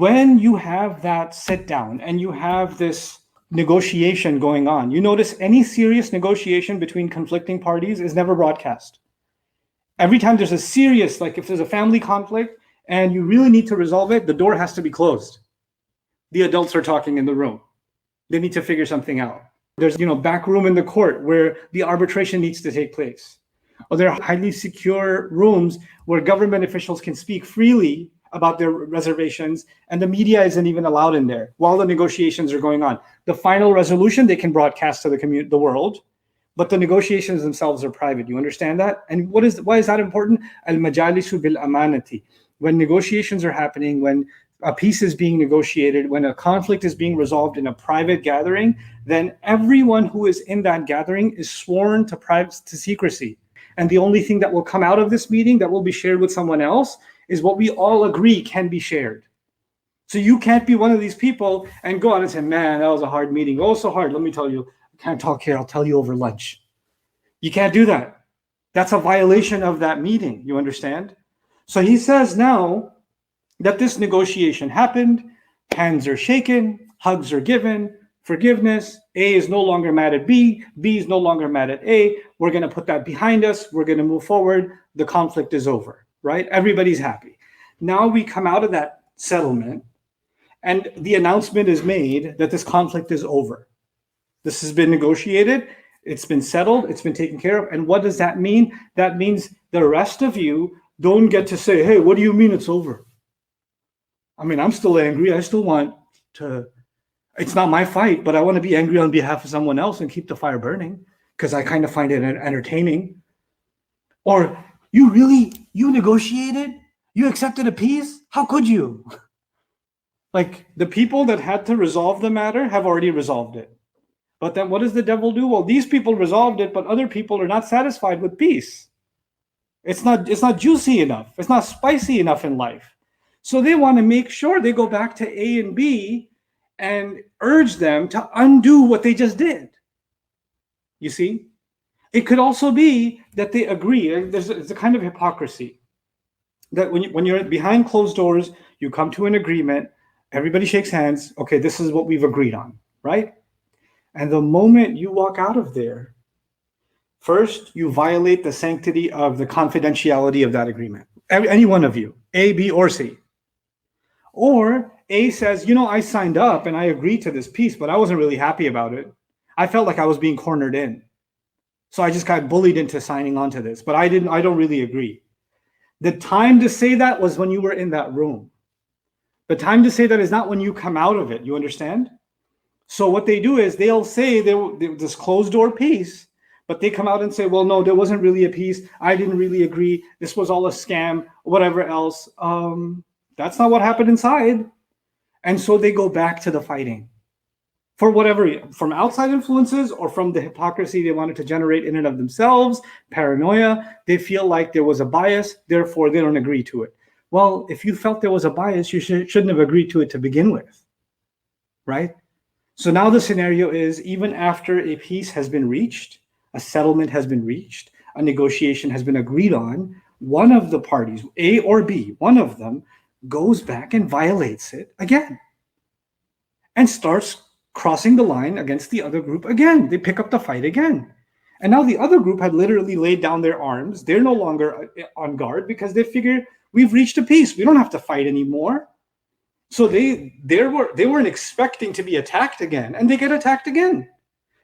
when you have that sit down and you have this negotiation going on, you notice any serious negotiation between conflicting parties is never broadcast. Every time there's a serious, like if there's a family conflict and you really need to resolve it, the door has to be closed. The adults are talking in the room. They need to figure something out. There's, back room in the court where the arbitration needs to take place. Or there are highly secure rooms where government officials can speak freely about their reservations, and the media isn't even allowed in there while the negotiations are going on. The final resolution they can broadcast to the world, but the negotiations themselves are private. You understand that? And why is that important? Al-majalisu bil-amanati. When negotiations are happening, when a peace is being negotiated, when a conflict is being resolved in a private gathering, then everyone who is in that gathering is sworn to secrecy. And the only thing that will come out of this meeting that will be shared with someone else is what we all agree can be shared. So you can't be one of these people and go out and say, man, that was a hard meeting. Oh, so hard. Let me tell you, I can't talk here. I'll tell you over lunch. You can't do that. That's a violation of that meeting. You understand? So he says now that this negotiation happened, hands are shaken, hugs are given, forgiveness. A is no longer mad at B. B is no longer mad at A. We're going to put that behind us. We're going to move forward. The conflict is over, right? Everybody's happy. Now we come out of that settlement and the announcement is made that this conflict is over. This has been negotiated. It's been settled. It's been taken care of. And what does that mean? That means the rest of you don't get to say, hey, what do you mean it's over? I mean, I'm still angry. I still want to, it's not my fight, but I want to be angry on behalf of someone else and keep the fire burning because I kind of find it entertaining. Or you negotiated? You accepted a peace? How could you? Like the people that had to resolve the matter have already resolved it. But then what does the devil do? Well, these people resolved it, but other people are not satisfied with peace. It's not juicy enough. It's not spicy enough in life. So they want to make sure they go back to A and B and urge them to undo what they just did. You see? It could also be that they agree. It's a kind of hypocrisy. That when you're behind closed doors, you come to an agreement, everybody shakes hands, okay, this is what we've agreed on, right? And the moment you walk out of there, first, you violate the sanctity of the confidentiality of that agreement. Any one of you, A, B, or C. Or A says, I signed up and I agreed to this peace, but I wasn't really happy about it. I felt like I was being cornered in. So I just got bullied into signing on to this, but I don't really agree. The time to say that was when you were in that room. The time to say that is not when you come out of it. You understand? So what they do is they'll say this closed door peace, but they come out and say, well, no, there wasn't really a peace. I didn't really agree. This was all a scam, whatever else. That's not what happened inside. And so they go back to the fighting for whatever, from outside influences or from the hypocrisy they wanted to generate in and of themselves, paranoia. They feel like there was a bias, therefore they don't agree to it. Well, if you felt there was a bias, you shouldn't have agreed to it to begin with, right? So now the scenario is, even after a peace has been reached, a settlement has been reached, a negotiation has been agreed on, one of the parties, A or B, one of them goes back and violates it again and starts crossing the line against the other group again. They pick up the fight again. And now the other group had literally laid down their arms. They're no longer on guard because they figure we've reached a peace. We don't have to fight anymore. So they weren't expecting to be attacked again, and they get attacked again.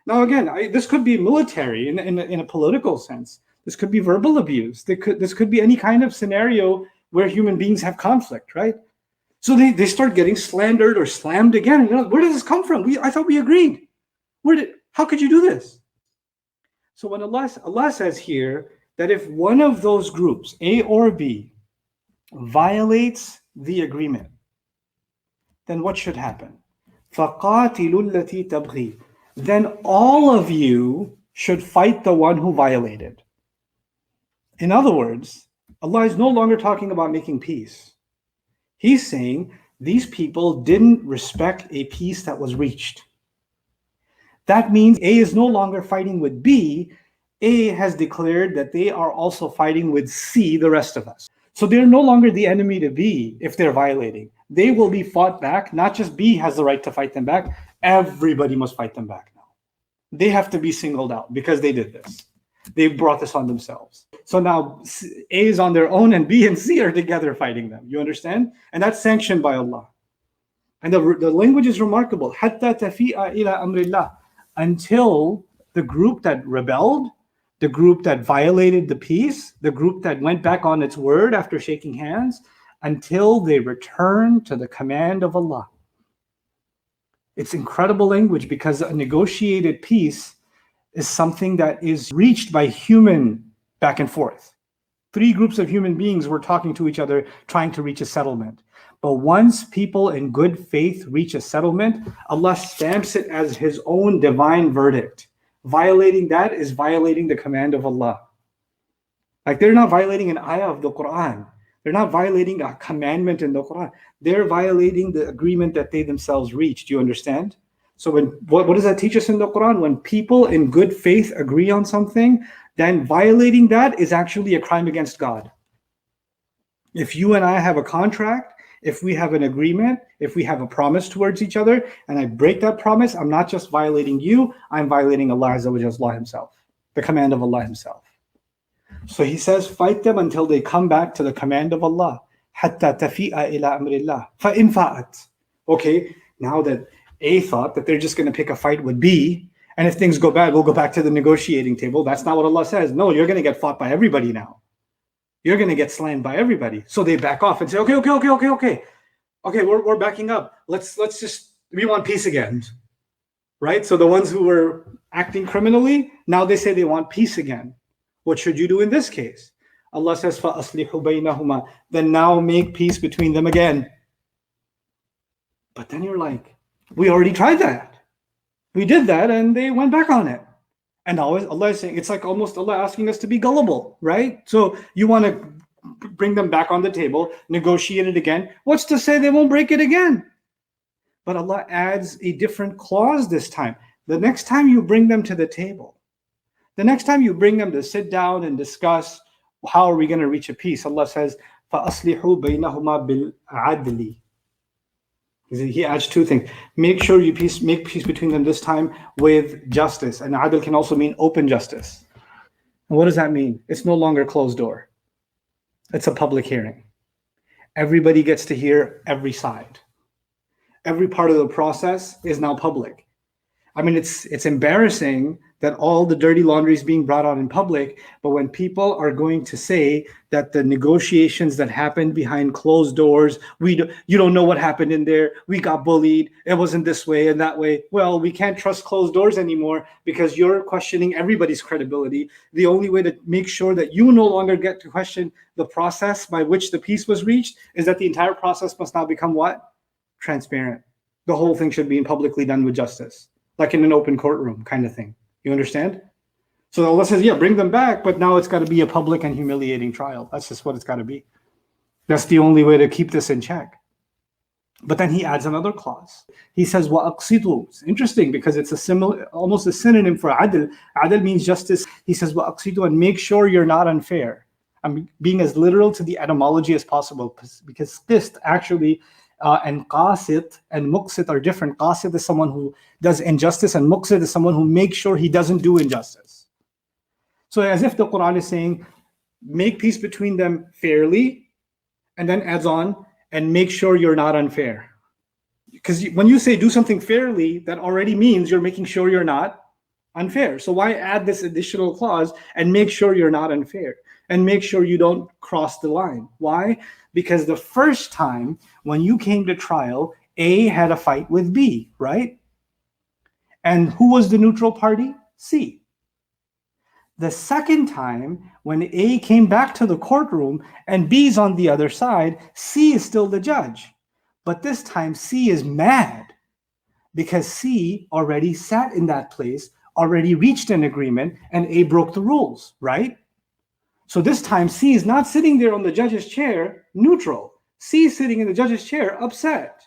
Now again, this could be military in a political sense. This could be verbal abuse. This could be any kind of scenario where human beings have conflict, right? So they start getting slandered or slammed again. Where does this come from? I thought we agreed. How could you do this? So when Allah says here that if one of those groups, A or B, violates the agreement, then what should happen? فَقَاتِلُوا الَّتِي تَبْغِي. Then all of you should fight the one who violated. In other words, Allah is no longer talking about making peace. He's saying these people didn't respect a peace that was reached. That means A is no longer fighting with B. A has declared that they are also fighting with C, the rest of us. So they're no longer the enemy to B if they're violating. they will be fought back. Not just B has the right to fight them back. Everybody must fight them back now. They have to be singled out because they did this. They brought this on themselves. So now A is on their own and B and C are together fighting them. You understand? And that's sanctioned by Allah. And the language is remarkable. حَتَّى تَفِيءَ إِلَىٰ أَمْرِ اللَّهِ. Until the group that rebelled, the group that violated the peace, the group that went back on its word after shaking hands, until they return to the command of Allah. It's incredible language because a negotiated peace is something that is reached by human back and forth. 3 groups of human beings were talking to each other, trying to reach a settlement. But once people in good faith reach a settlement, Allah stamps it as His own divine verdict. Violating that is violating the command of Allah. Like they're not violating an ayah of the Quran. They're not violating a commandment in the Quran. They're violating the agreement that they themselves reached. Do you understand? So what does that teach us in the Quran? When people in good faith agree on something, then violating that is actually a crime against God. If you and I have a contract, if we have an agreement, if we have a promise towards each other, and I break that promise, I'm not just violating you, I'm violating Allah Azza wa Jalla, Allah Himself, the command of Allah Himself. So He says, fight them until they come back to the command of Allah. حَتَّى تَفِيءَ إِلَىٰ أَمْرِ اللَّهِ فَإِنْ فَاءَتْ. Okay, now that A thought that they're just going to pick a fight with B, and if things go bad, we'll go back to the negotiating table. That's not what Allah says. No, you're going to get fought by everybody now. You're going to get slammed by everybody. So they back off and say, okay, we're backing up. We want peace again. Right? So the ones who were acting criminally, now they say they want peace again. What should you do in this case? Allah says, فَأَصْلِحُ بَيْنَهُمَا. Then now make peace between them again. But then you're like, we already tried that. We did that and they went back on it. And always Allah is saying, it's like almost Allah asking us to be gullible, right? So you want to bring them back on the table, negotiate it again. What's to say they won't break it again? But Allah adds a different clause this time. The next time you bring them to the table, the next time you bring them to sit down and discuss how are we going to reach a peace, Allah says, فَأَصْلِحُوا بَيْنَهُمَا بِالْعَدْلِ. He adds 2 things. Make sure you make peace between them this time with justice. And adl can also mean open justice. And what does that mean? It's no longer closed door. It's a public hearing. Everybody gets to hear every side. Every part of the process is now public. I mean, it's embarrassing that all the dirty laundry is being brought out in public, but when people are going to say that the negotiations that happened behind closed doors, you don't know what happened in there, we got bullied, it wasn't this way and that way. Well, we can't trust closed doors anymore because you're questioning everybody's credibility. The only way to make sure that you no longer get to question the process by which the peace was reached is that the entire process must now become what? Transparent. The whole thing should be publicly done with justice, like in an open courtroom kind of thing. You understand? So Allah says, yeah, bring them back, but now it's got to be a public and humiliating trial. That's just what it's got to be. That's the only way to keep this in check. But then He adds another clause. He says, وَأَقْسِطُوا. It's interesting because it's almost a synonym for adl. Adl means justice. He says, وَأَقْسِطُوا, and make sure you're not unfair. I'm being as literal to the etymology as possible because qist actually and qasit and muqsit are different. Qasit is someone who does injustice, and muqsit is someone who makes sure he doesn't do injustice. So as if the Quran is saying, make peace between them fairly, and then adds on, and make sure you're not unfair. Because when you say do something fairly, that already means you're making sure you're not unfair. So why add this additional clause and make sure you're not unfair? And make sure you don't cross the line. Why? Because the first time when you came to trial, A had a fight with B, right? And who was the neutral party? C. The second time, when A came back to the courtroom and B's on the other side, C is still the judge. But this time C is mad because C already sat in that place, already reached an agreement, and A broke the rules, right? So this time C is not sitting there on the judge's chair, neutral. C is sitting in the judge's chair, upset.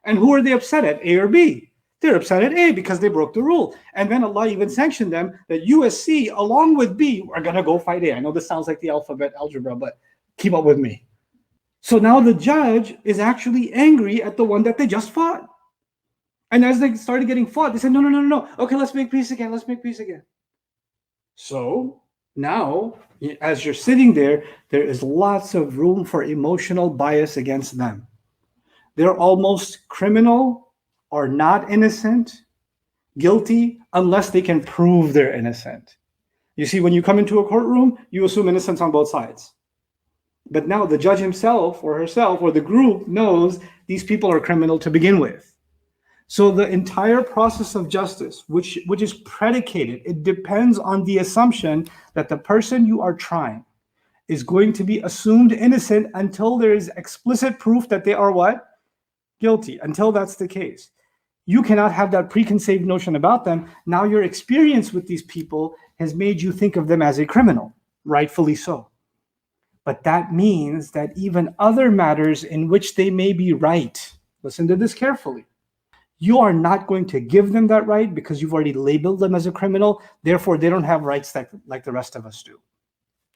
And who are they upset at, A or B? They're upset at A because they broke the rule. And then Allah even sanctioned them that you as C, along with B, are going to go fight A. I know this sounds like the alphabet algebra, but keep up with me. So now the judge is actually angry at the one that they just fought. And as they started getting fought, they said, no, no, no, no, no. Okay, let's make peace again. Let's make peace again. So now, as you're sitting there, there is lots of room for emotional bias against them. They're almost criminal or not innocent, guilty, unless they can prove they're innocent. You see, when you come into a courtroom, you assume innocence on both sides. But now the judge himself or herself or the group knows these people are criminal to begin with. So the entire process of justice, which is predicated, it depends on the assumption that the person you are trying is going to be assumed innocent until there is explicit proof that they are what? Guilty. Until that's the case. You cannot have that preconceived notion about them. Now your experience with these people has made you think of them as a criminal, rightfully so. But that means that even other matters in which they may be right, listen to this carefully, you are not going to give them that right because you've already labeled them as a criminal. Therefore, they don't have rights like the rest of us do.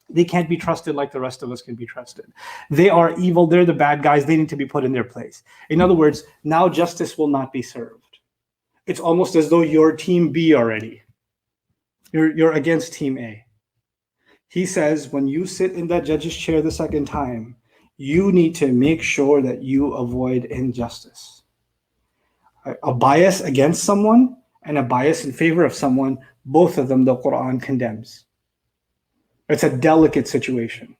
They can't be trusted like the rest of us can be trusted. They are evil. They're the bad guys. They need to be put in their place. In other words, now justice will not be served. It's almost as though you're team B already. You're against team A. He says, when you sit in that judge's chair the second time, you need to make sure that you avoid injustice. A bias against someone and a bias in favor of someone, both of them the Quran condemns. It's a delicate situation.